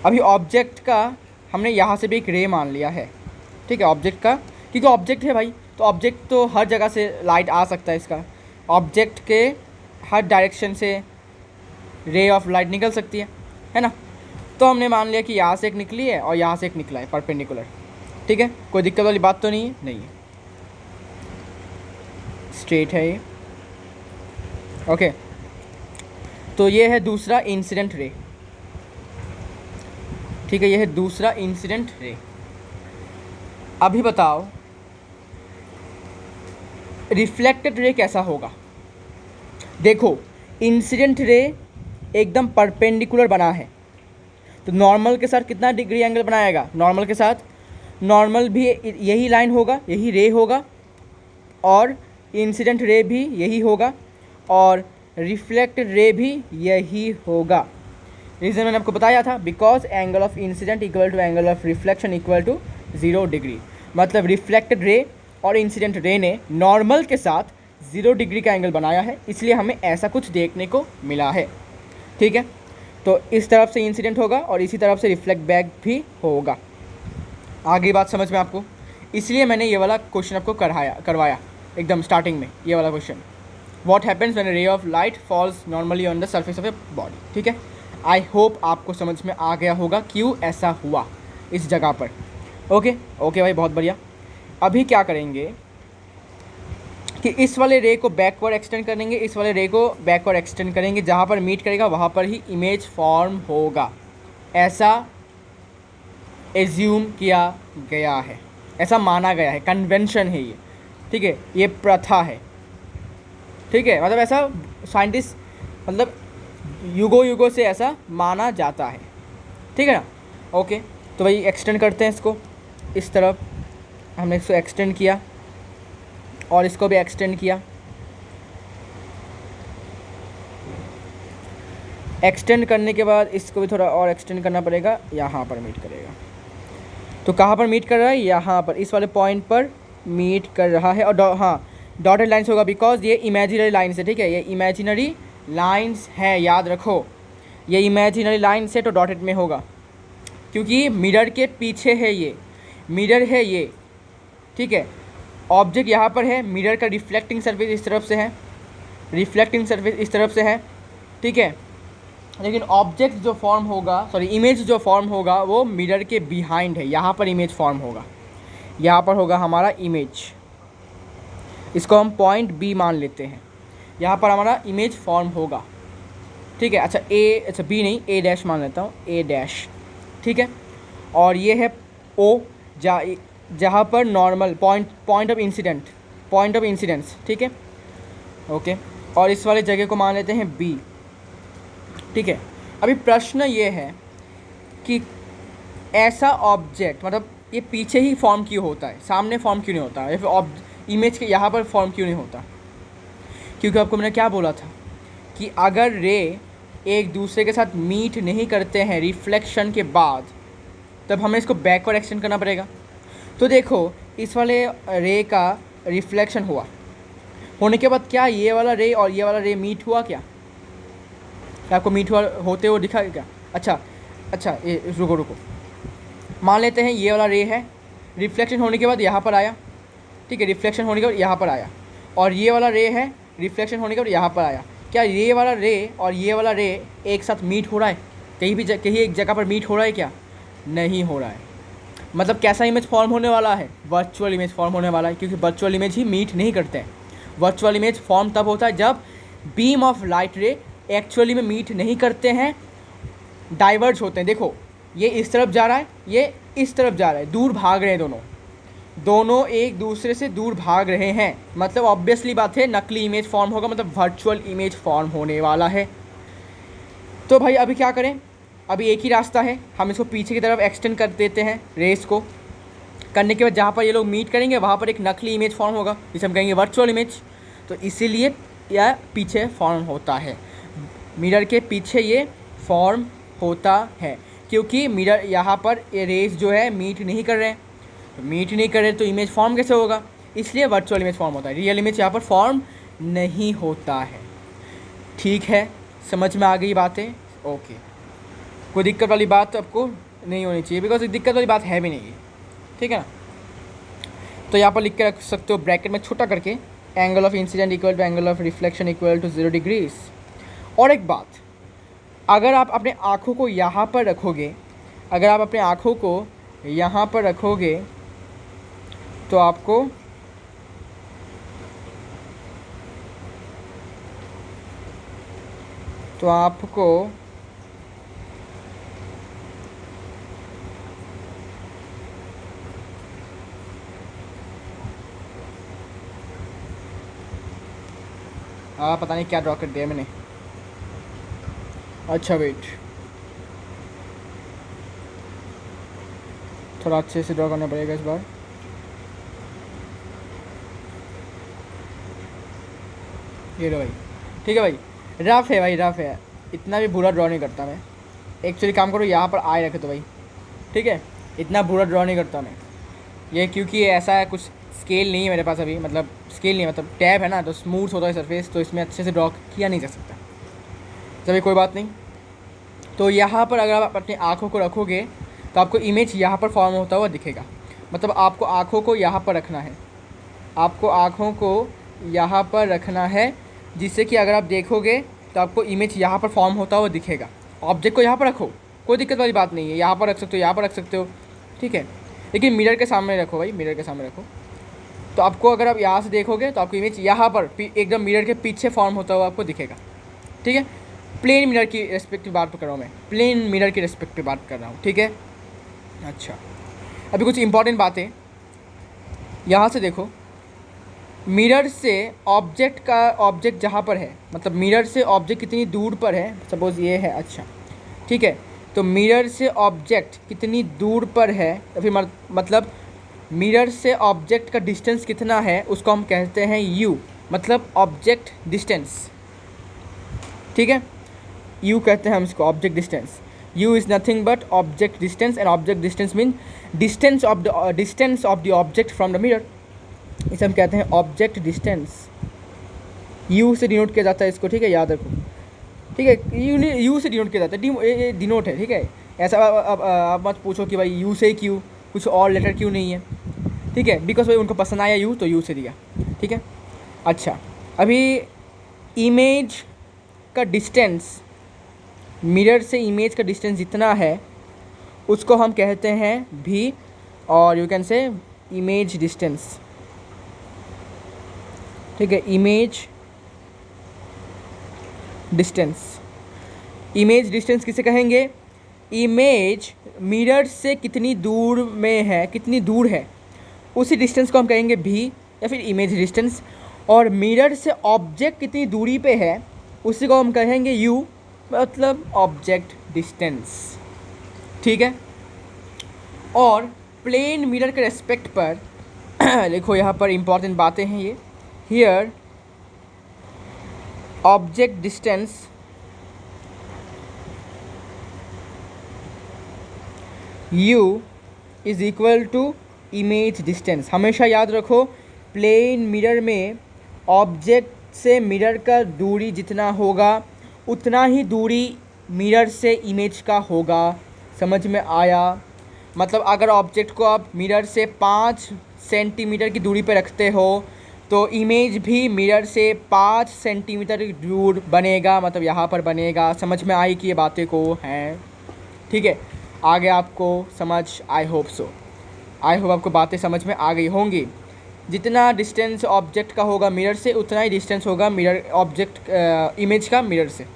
अभी ऑब्जेक्ट का हमने यहाँ से भी एक रे मान लिया है। ठीक है, ऑब्जेक्ट का, क्योंकि ऑब्जेक्ट है भाई, तो ऑब्जेक्ट तो हर जगह से लाइट आ सकता है, इसका ऑब्जेक्ट के हर डायरेक्शन से रे ऑफ लाइट निकल सकती है ना। तो हमने मान लिया कि यहाँ से एक निकली है और यहाँ से एक निकला है परपेंडिकुलर। ठीक है, कोई दिक्कत वाली बात तो नहीं है, नहीं है, स्ट्रेट है ये। ओके, तो ये है दूसरा इंसिडेंट रे। ठीक है, ये है दूसरा इंसिडेंट रे। अभी बताओ रिफ्लेक्टेड रे कैसा होगा। देखो, इंसिडेंट रे एकदम परपेंडिकुलर बना है, तो नॉर्मल के साथ कितना डिग्री एंगल बनाएगा, नॉर्मल के साथ, नॉर्मल भी यही लाइन होगा, यही रे होगा, और इंसिडेंट रे भी यही होगा, और रिफ्लेक्टेड रे भी यही होगा। रीज़न मैंने आपको बताया था, because angle of incident equal to angle of reflection equal to 0 degree. मतलब रिफ्लेक्टेड रे और इंसिडेंट रे ने नॉर्मल के साथ 0 डिग्री का एंगल बनाया है, इसलिए हमें ऐसा कुछ देखने को मिला है। ठीक है, तो इस तरफ से इंसिडेंट होगा और इसी तरफ से रिफ्लेक्ट बैक भी होगा। आगे बात समझ में आपको, इसलिए मैंने ये वाला क्वेश्चन आपको करवाया एकदम स्टार्टिंग में, ये वाला question, what happens when a ray of light falls normally on the surface of a body. ठीक है, आई होप आपको समझ में आ गया होगा क्यों ऐसा हुआ इस जगह पर। ओके ओके भाई, बहुत बढ़िया। अभी क्या करेंगे कि इस वाले रे को बैकवर्ड एक्सटेंड करेंगे, इस वाले रे को बैकवर्ड एक्सटेंड करेंगे, जहाँ पर मीट करेगा वहाँ पर ही इमेज फॉर्म होगा, ऐसा एज्यूम किया गया है, ऐसा माना गया है, कन्वेंशन है ये। ठीक है, ये प्रथा है। ठीक है, मतलब ऐसा साइंटिस्ट, मतलब युगों से ऐसा माना जाता है। ठीक है ना। ओके, तो भाई एक्सटेंड करते हैं इसको, इस तरफ हमने इसको एक्सटेंड किया और इसको भी एक्सटेंड किया। एक्सटेंड करने के बाद इसको भी थोड़ा और एक्सटेंड करना पड़ेगा, यहाँ पर मीट करेगा। तो कहाँ पर मीट कर रहा है, यहाँ पर, इस वाले पॉइंट पर मीट कर रहा है। और हाँ, डॉटेड लाइन्स होगा, बिकॉज ये इमेजिनरी लाइन्स है। ठीक है, ये इमेजिनरी लाइन्स है, याद रखो, ये इमेजिनरी लाइन्स है तो डॉटेड में होगा, क्योंकि मिरर के पीछे है, ये मिरर है ये। ठीक है, ऑब्जेक्ट यहाँ पर है, मिरर का रिफ्लेक्टिंग सरफेस इस तरफ से है, रिफ्लेक्टिंग सरफेस इस तरफ से है। ठीक है, लेकिन ऑब्जेक्ट जो फॉर्म होगा, सॉरी इमेज जो फॉर्म होगा वो मिरर के बिहाइंड है, यहाँ पर इमेज फॉर्म होगा, यहाँ पर होगा हमारा इमेज। इसको हम पॉइंट बी मान लेते हैं, यहाँ पर हमारा इमेज फॉर्म होगा। ठीक है, अच्छा बी नहीं, ए डैश मान लेता हूँ, ए डैश। ठीक है, और ये है ओ, जहाँ पर नॉर्मल पॉइंट ऑफ इंसिडेंस। ठीक है, ओके, और इस वाले जगह को मान लेते हैं बी। ठीक है, अभी प्रश्न ये है कि ऐसा ऑब्जेक्ट, मतलब ये पीछे ही फॉर्म क्यों होता है, सामने फॉर्म क्यों नहीं होता, या फिर इमेज के यहाँ पर फॉर्म क्यों नहीं होता। क्योंकि आपको मैंने क्या बोला था कि अगर रे एक दूसरे के साथ मीट नहीं करते हैं रिफ्लेक्शन के बाद, तब हमें इसको बैकवर्ड एक्सटेंड करना पड़ेगा। तो देखो, इस वाले रे का रिफ्लेक्शन हुआ, होने के बाद क्या ये वाला रे और ये वाला रे मीट हुआ क्या आपको मीट हुआ होते हुए दिखा क्या? अच्छा ये रुको रुको, मान लेते हैं ये वाला रे है, रिफ्लेक्शन होने के बाद यहाँ पर आया, ठीक है, रिफ्लेक्शन होने के बाद यहाँ पर आया, और ये वाला रे है, रिफ्लेक्शन होने के बाद यहाँ पर आया। क्या ये वाला रे और ये वाला रे एक साथ मीट हो रहा है? कहीं एक जगह पर मीट हो रहा है क्या? नहीं हो रहा है। मतलब कैसा इमेज फॉर्म होने वाला है? वर्चुअल इमेज फॉर्म होने वाला है, क्योंकि वर्चुअल इमेज ही मीट नहीं करते हैं। वर्चुअल इमेज फॉर्म तब होता है जब बीम ऑफ लाइट रे एक्चुअली में मीट नहीं करते हैं, डाइवर्ज होते हैं। देखो ये इस तरफ जा रहा है, ये इस तरफ जा रहा है, दूर भाग रहे हैं दोनों एक दूसरे से दूर भाग रहे हैं। मतलब ऑब्वियसली बात है नकली इमेज फॉर्म होगा, मतलब वर्चुअल इमेज फॉर्म होने वाला है। तो भाई अभी क्या करें? अभी एक ही रास्ता है, हम इसको पीछे की तरफ एक्सटेंड कर देते हैं रेस को। करने के बाद जहाँ पर ये लोग मीट करेंगे वहाँ पर एक नकली इमेज फॉर्म होगा, जिसे हम कहेंगे वर्चुअल इमेज। तो इसीलिए यह पीछे फॉर्म होता है, मिरर के पीछे ये फॉर्म होता है, क्योंकि मिरर यहाँ पर ये रेस जो है मीट नहीं कर रहे हैं। तो मीट नहीं कर रहे तो इमेज फॉर्म कैसे होगा? इसलिए वर्चुअल इमेज फॉर्म होता है, रियल इमेज यहाँ पर फॉर्म नहीं होता है। ठीक है, समझ में आ गई बातें? ओके, कोई दिक्कत वाली बात तो आपको नहीं होनी चाहिए, बिकॉज दिक्कत वाली बात है भी नहीं, ठीक है ना। तो यहाँ पर लिख के रख सकते हो ब्रैकेट में छोटा करके, angle of incident equal to angle of reflection equal to 0 degrees. और एक बात, अगर आप अपने आँखों को यहाँ पर रखोगे, अगर आप अपने आँखों को यहाँ पर रखोगे तो आपको पता नहीं क्या ड्रॉ कर दिया मैंने। अच्छा वेट, थोड़ा अच्छे से ड्रॉ करना पड़ेगा इस बार। ये लो भाई, ठीक है भाई, रफ है भाई, रफ है, इतना भी बुरा ड्रॉ नहीं करता मैं। एक्चुअली काम करो यहाँ पर आए रखे तो भाई, ठीक है, इतना बुरा ड्रॉ नहीं करता मैं ये, क्योंकि ऐसा है कुछ स्केल नहीं है मेरे पास अभी, मतलब स्केल नहीं है, मतलब टैब है ना, तो स्मूथ होता है सरफेस, तो इसमें अच्छे से ड्रॉ किया नहीं जा सकता। चलिए कोई बात नहीं। तो यहाँ पर अगर आप अपनी आँखों को रखोगे तो आपको इमेज यहाँ पर फॉर्म होता हुआ दिखेगा। मतलब आपको आँखों को यहाँ पर रखना है, आपको आँखों को यहाँ पर रखना है, जिससे कि अगर आप देखोगे तो आपको इमेज यहाँ पर फॉर्म होता हुआ दिखेगा। ऑब्जेक्ट को यहाँ पर रखो, कोई दिक्कत वाली बात नहीं है, यहाँ पर रख सकते हो, यहाँ पर रख सकते हो, ठीक है, लेकिन मिरर के सामने रखो भाई, मिरर के सामने रखो। तो आपको अगर आप यहाँ से देखोगे तो आपको इमेज यहाँ पर एकदम मिरर के पीछे फॉर्म होता हुआ आपको दिखेगा, ठीक है। प्लेन मिरर की रेस्पेक्ट पे बात कर रहा हूँ मैं, प्लेन मिरर की रेस्पेक्ट पे बात कर रहा हूँ, ठीक है। अच्छा, अभी कुछ इंपॉर्टेंट बातें, यहाँ से देखो, मिरर से ऑब्जेक्ट जहाँ पर है, मतलब मिरर से ऑब्जेक्ट कितनी दूर पर है, सपोज़ ये है, अच्छा ठीक है, तो मिरर से ऑब्जेक्ट कितनी दूर पर है, या फिर मतलब मिरर से ऑब्जेक्ट का डिस्टेंस कितना है, उसको हम कहते हैं यू, मतलब ऑब्जेक्ट डिस्टेंस, ठीक है, यू कहते हैं हम इसको, object distance. You is nothing but object distance, and object distance mean distance of the object from the mirror, इसे हम कहते हैं ऑब्जेक्ट डिस्टेंस। यू से डिनोट किया जाता है इसको, ठीक है, याद रखो, ठीक है, यू से डिनोट किया जाता है, डिनोट है, ठीक है। ऐसा अब आप मत पूछो कि भाई यू से क्यों, कुछ और लेटर क्यों नहीं है, ठीक है, बिकॉज भाई उनको पसंद आया यू तो यू से दिया, ठीक है। अच्छा, अभी इमेज का डिस्टेंस, मिरर से इमेज का डिस्टेंस जितना है उसको हम कहते हैं भी, और यू कैन से इमेज डिस्टेंस, ठीक है, इमेज डिस्टेंस। इमेज डिस्टेंस किसे कहेंगे? इमेज मिरर से कितनी दूर में है, कितनी दूर है, उसी डिस्टेंस को हम कहेंगे भी, या फिर इमेज डिस्टेंस। और मिरर से ऑब्जेक्ट कितनी दूरी पे है उसी को हम कहेंगे यू, मतलब ऑब्जेक्ट डिस्टेंस, ठीक है। और प्लेन मिरर के रेस्पेक्ट पर देखो यहाँ पर इंपॉर्टेंट बातें हैं ये, here object distance u is equal to image distance. हमेशा याद रखो, प्लेन मिरर में ऑब्जेक्ट से मिरर का दूरी जितना होगा उतना ही दूरी मिरर से इमेज का होगा। समझ में आया? मतलब अगर ऑब्जेक्ट को आप मिरर से 5 सेंटीमीटर की दूरी पर रखते हो तो इमेज भी मिरर से 5 सेंटीमीटर दूर बनेगा, मतलब यहाँ पर बनेगा। समझ में आई कि ये बातें को हैं? ठीक है, आगे आपको समझ, I hope so, I hope आपको बातें समझ में आ गई होंगी। जितना डिस्टेंस ऑब्जेक्ट का होगा मिरर से उतना ही डिस्टेंस होगा मिरर ऑब्जेक्ट इमेज का मिरर से।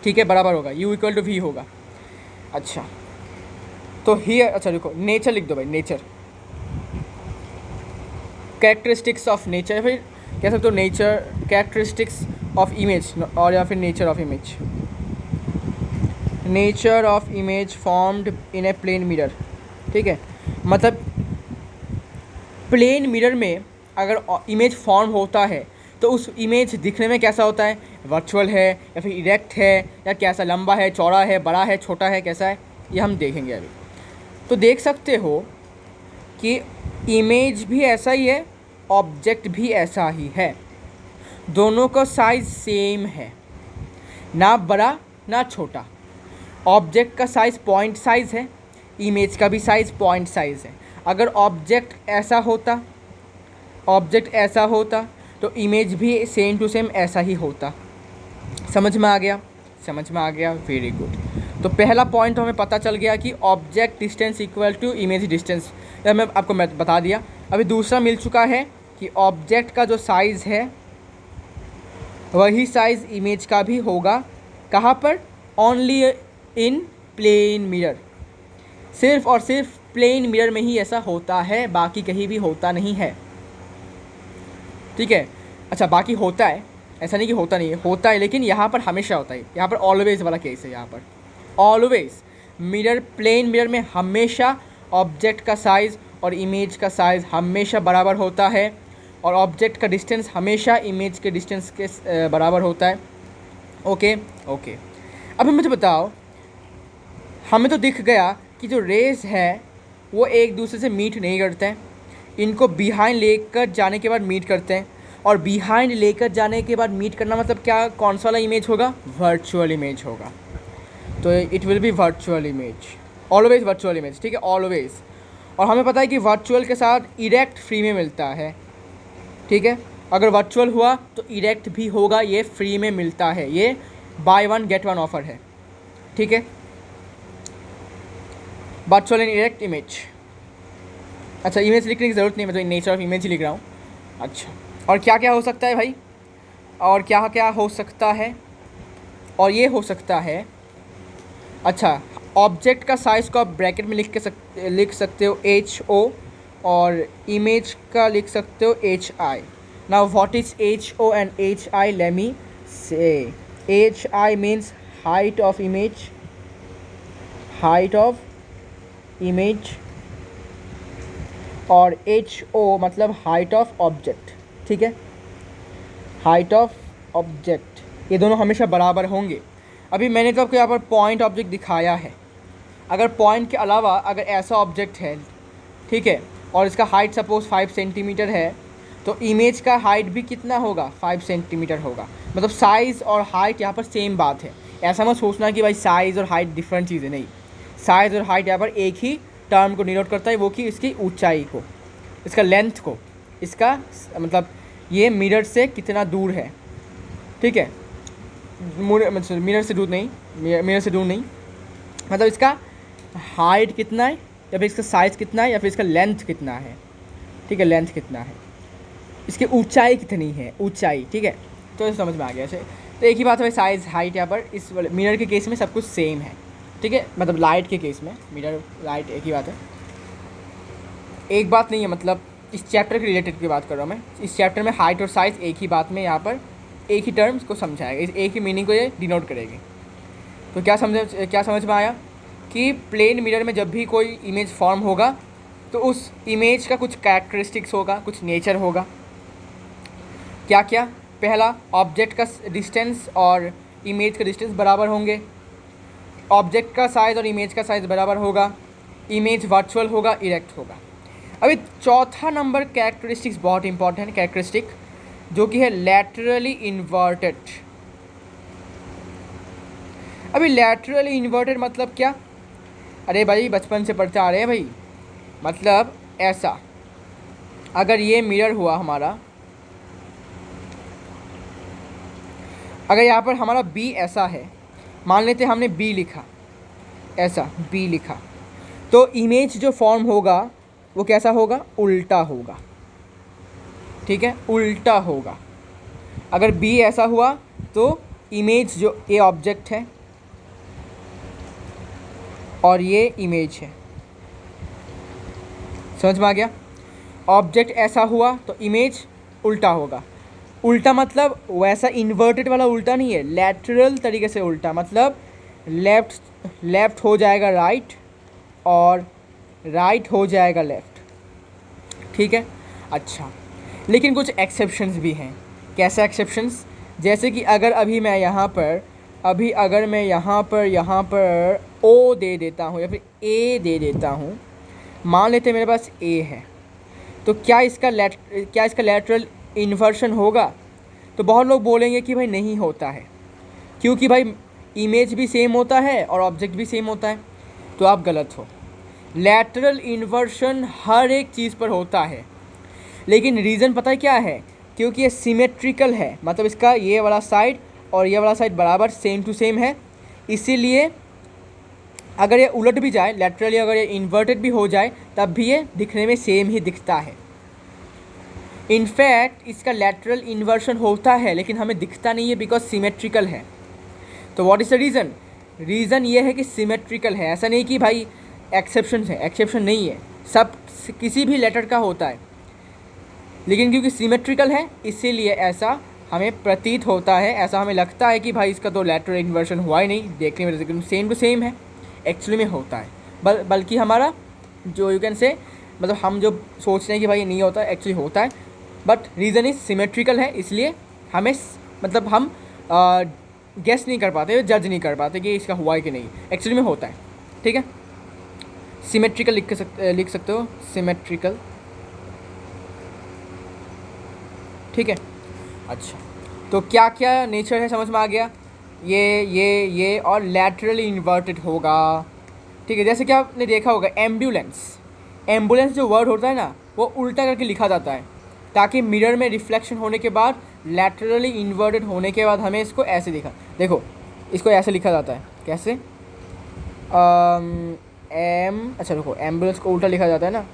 ठीक है, बराबर होगा, U=V होगा। अच्छा तो हियर, अच्छा देखो नेचर लिख दो भाई, नेचर, कैरेक्टरिस्टिक्स ऑफ नेचर, फिर कह सकते हो नेचर कैरेक्टरिस्टिक्स ऑफ इमेज, और या फिर nature of image, nature of image formed in a plane mirror. ठीक है, मतलब प्लेन मिरर में अगर इमेज फॉर्म होता है तो उस इमेज दिखने में कैसा होता है, वर्चुअल है या फिर इरेक्ट है, या कैसा, लंबा है, चौड़ा है, बड़ा है, छोटा है, कैसा है, ये हम देखेंगे अभी। तो देख सकते हो कि इमेज भी ऐसा ही है, ऑब्जेक्ट भी ऐसा ही है, दोनों का साइज़ सेम है, ना बड़ा ना छोटा। ऑब्जेक्ट का साइज़ पॉइंट साइज़ है, इमेज का भी साइज़ पॉइंट साइज़ है। अगर ऑब्जेक्ट ऐसा होता तो इमेज भी सेम टू सेम ऐसा ही होता। समझ में आ गया? समझ में आ गया, वेरी गुड। तो पहला पॉइंट हमें पता चल गया कि object distance equal to image distance, मैं आपको बता दिया। अभी दूसरा मिल चुका है कि ऑब्जेक्ट का जो साइज़ है वही साइज़ इमेज का भी होगा। कहाँ पर? ओनली इन प्लेन मिरर, सिर्फ और सिर्फ प्लेन मिरर में ही ऐसा होता है, बाकी कहीं भी होता नहीं है। ठीक है, अच्छा बाकी होता है, ऐसा नहीं कि होता नहीं है, होता है, लेकिन यहाँ पर हमेशा होता है। यहाँ पर ऑलवेज वाला केस है, यहाँ पर ऑलवेज मिरर, प्लेन मिरर में हमेशा ऑब्जेक्ट का साइज़ और इमेज का साइज़ हमेशा बराबर होता है, और ऑब्जेक्ट का डिस्टेंस हमेशा इमेज के डिस्टेंस के बराबर होता है। ओके ओके, अभी मुझे बताओ, हमें तो दिख गया कि जो रेज़ है वो एक दूसरे से मीट नहीं करते हैं, इनको बिहाइंड लेकर जाने के बाद मीट करते हैं, और बिहाइंड लेकर जाने के बाद मीट करना मतलब क्या, कौन सा वाला इमेज होगा? वर्चुअल इमेज होगा। तो it will be virtual image, always virtual image. ठीक है, ऑलवेज। और हमें पता है कि वर्चुअल के साथ इरेक्ट फ्री में मिलता है। ठीक है, अगर वर्चुअल हुआ तो इरेक्ट भी होगा, ये फ्री में मिलता है, ये बाय 1 गेट 1 ऑफर है। ठीक है, वर्चुअल एंड इरेक्ट इमेज। अच्छा, इमेज लिखने की ज़रूरत नहीं, मैं तो नेचर ऑफ इमेज ही लिख रहा हूँ। अच्छा, और क्या क्या हो सकता है भाई, और क्या क्या हो सकता है, और ये हो सकता है, अच्छा ऑब्जेक्ट का साइज़ को आप ब्रैकेट में लिख सकते हो HO, और इमेज का लिख सकते हो HI। Now what is HO and HI? Let me से, HI means height of image, height of image, और HO मतलब हाइट ऑफ ऑब्जेक्ट। ठीक है, हाइट ऑफ ऑब्जेक्ट, ये दोनों हमेशा बराबर होंगे। अभी मैंने तो आपको यहाँ पर पॉइंट ऑब्जेक्ट दिखाया है, अगर पॉइंट के अलावा अगर ऐसा ऑब्जेक्ट है, ठीक है, और इसका हाइट सपोज 5 सेंटीमीटर है, तो इमेज का हाइट भी कितना होगा? 5 सेंटीमीटर होगा। मतलब साइज़ और हाइट यहाँ पर सेम बात है। ऐसा मत सोचना कि भाई साइज़ और हाइट डिफरेंट चीज़ें, नहीं, साइज़ और हाइट यहाँ पर एक ही टर्म को डिनोट करता है, वो कि इसकी ऊंचाई को, इसका लेंथ को, इसका मतलब ये मिरर से कितना दूर है। ठीक है, मिरर से दूर नहीं, मिरर से दूर नहीं, मतलब इसका हाइट कितना है, या फिर इसका साइज़ कितना है, या फिर इसका लेंथ कितना है। ठीक है, लेंथ कितना है, इसकी ऊंचाई कितनी है, ऊंचाई। ठीक है, तो समझ में आ गया ऐसे। तो एक ही बात है, साइज़ हाइट यहाँ पर इस मिरर के केस में सब कुछ सेम है। ठीक है, मतलब लाइट के केस में मिरर लाइट एक ही बात है, एक बात नहीं है। मतलब इस चैप्टर के रिलेटेड की बात कर रहा हूँ मैं, इस चैप्टर में हाइट और साइज़ एक ही बात में यहाँ पर एक ही टर्म्स को समझाएगा, एक ही मीनिंग को ये डिनोट करेगी। तो क्या समझ में आया कि प्लेन मिरर में जब भी कोई इमेज फॉर्म होगा तो उस इमेज का कुछ कैरेक्टरिस्टिक्स होगा, कुछ नेचर होगा। क्या क्या? पहला, ऑब्जेक्ट का डिस्टेंस और इमेज का डिस्टेंस बराबर होंगे, ऑब्जेक्ट का साइज़ और इमेज का साइज़ बराबर होगा, इमेज वर्चुअल होगा, इरेक्ट होगा। अभी चौथा नंबर कैरेक्टरिस्टिक्स बहुत इंपॉर्टेंट है। कैरेक्टरिस्टिक जो कि है लैटरली इन्वर्टेड। अभी लैटरली इन्वर्टेड मतलब क्या? अरे भाई बचपन से पढ़ते आ रहे हैं भाई। मतलब ऐसा, अगर ये मिरर हुआ हमारा, अगर यहाँ पर हमारा बी ऐसा है, मान लेते हमने बी लिखा, ऐसा बी लिखा, तो इमेज जो फॉर्म होगा वो कैसा होगा? उल्टा होगा। ठीक है, उल्टा होगा। अगर बी ऐसा हुआ तो इमेज जो ये ऑब्जेक्ट है और ये इमेज है, समझ में आ गया? ऑब्जेक्ट ऐसा हुआ तो इमेज उल्टा होगा। उल्टा मतलब वैसा इन्वर्टेड वाला उल्टा नहीं है, लैटरल तरीके से उल्टा, मतलब लेफ़्ट हो जाएगा राइट और राइट हो जाएगा लेफ़्ट। ठीक है, अच्छा, लेकिन कुछ एक्सेप्शंस भी हैं। कैसे एक्सेप्शंस? जैसे कि अगर अभी मैं यहाँ पर अगर मैं यहाँ पर ओ दे देता हूँ या फिर ए दे देता हूँ, मान लेते मेरे पास ए है, तो क्या इसका लैटरल इन्वर्शन होगा? तो बहुत लोग बोलेंगे कि भाई नहीं होता है, क्योंकि भाई इमेज भी सेम होता है और ऑब्जेक्ट भी सेम होता है। तो आप गलत हो। लैटरल इन्वर्शन हर एक चीज़ पर होता है, लेकिन रीज़न पता है क्या है? क्योंकि ये सिमेट्रिकल है, मतलब इसका ये वाला साइड और ये वाला साइड बराबर सेम टू सेम है। इसीलिए अगर ये उलट भी जाए, लैटरली अगर ये इन्वर्टेड भी हो जाए, तब भी ये दिखने में सेम ही दिखता है। इनफैक्ट इसका लैटरल इन्वर्शन होता है लेकिन हमें दिखता नहीं है, बिकॉज सिमेट्रिकल है। तो what is the reason? Reason ये है कि सिमेट्रिकल है। ऐसा नहीं कि भाई एक्सेप्शन है, एक्सेप्शन नहीं है, सब किसी भी लेटर का होता है, लेकिन क्योंकि सिमेट्रिकल है इसीलिए ऐसा हमें प्रतीत होता है, ऐसा हमें लगता है कि भाई इसका तो लैटरल इन्वर्शन हुआ ही नहीं, देखने में सेम टू सेम है, एक्चुअली में होता है। बल्कि हमारा जो यू कैन से, मतलब हम जो सोचते हैं कि भाई ये नहीं होता, एक्चुअली होता है, बट रीज़न इज सिमेट्रिकल है, इसलिए हमें मतलब हम गेस नहीं कर पाते, जज नहीं कर पाते कि इसका हुआ है कि नहीं, एक्चुअली में होता है। ठीक है, सिमेट्रिकल लिख सकते हो, सिमेट्रिकल। ठीक है, अच्छा, तो क्या क्या नेचर है समझ में आ गया? ये और लैटरली इन्वर्टेड होगा। ठीक है, जैसे कि आपने देखा होगा एम्बुलेंस जो वर्ड होता है ना, वो उल्टा करके लिखा जाता है, ताकि मिरर में रिफ्लेक्शन होने के बाद लैटरली इन्वर्टेड होने के बाद हमें इसको ऐसे देखो इसको ऐसे लिखा जाता है। कैसे? अच्छा देखो, एम्बुलेंस को उल्टा लिखा जाता है ना।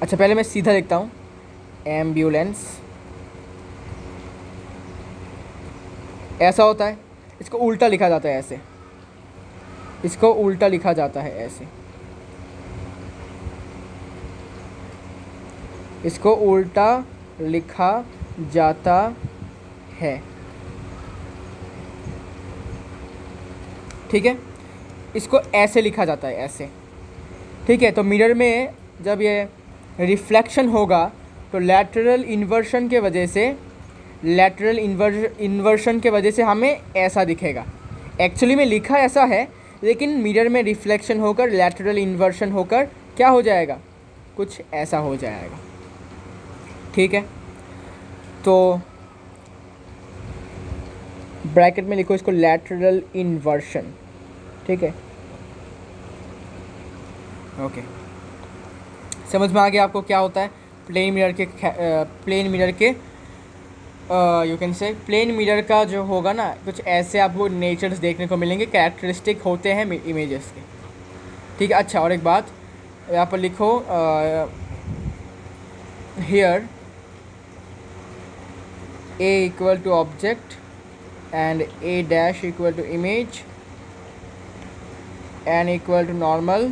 अच्छा पहले मैं सीधा लिखता हूँ, एम्बुलेंस ऐसा होता है, इसको उल्टा लिखा जाता है ऐसे, इसको उल्टा लिखा जाता है ऐसे, इसको उल्टा लिखा जाता है। ठीक है, इसको ऐसे लिखा जाता है, ऐसे। ठीक है, तो मिरर में जब ये रिफ्लेक्शन होगा तो लैटरल इन्वर्शन के वजह से हमें ऐसा दिखेगा। एक्चुअली में लिखा ऐसा है, लेकिन मिरर में रिफ्लेक्शन होकर लैटरल इन्वर्शन होकर क्या हो जाएगा? कुछ ऐसा हो जाएगा। ठीक है, तो ब्रैकेट में लिखो इसको लैटरल इन्वर्शन। ठीक है, ओके, समझ में आ गया आपको क्या होता है? प्लेन मिरर के you can say plane mirror का जो होगा ना, कुछ ऐसे आपको नेचर्स देखने को मिलेंगे, कैरेक्टरिस्टिक होते हैं इमेजेस के। ठीक है, अच्छा, और एक बात यहाँ पर लिखो, here a equal to object and a dash equal to image, n equal to normal,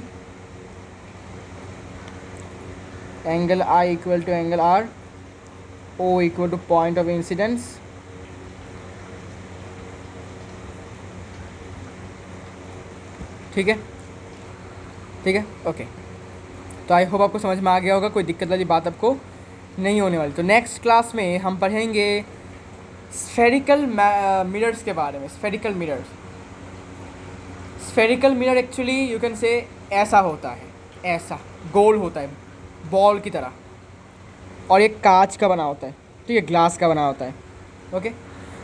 angle I equal to angle R, O equal to point of incidence, ठीक है, ओके। तो आई होप आपको समझ में आ गया होगा, कोई दिक्कत वाली बात आपको नहीं होने वाली। तो नेक्स्ट क्लास में हम पढ़ेंगे स्फेरिकल मिरर्स के बारे में। Spherical mirror actually you can से ऐसा होता है, ऐसा गोल होता है, बॉल की तरह। और ये कांच का बना होता है, ठीक है, ग्लास का बना होता है। ओके,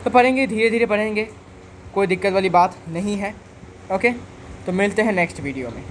तो पढ़ेंगे, धीरे धीरे पढ़ेंगे, कोई दिक्कत वाली बात नहीं है। ओके, तो मिलते हैं नेक्स्ट वीडियो में।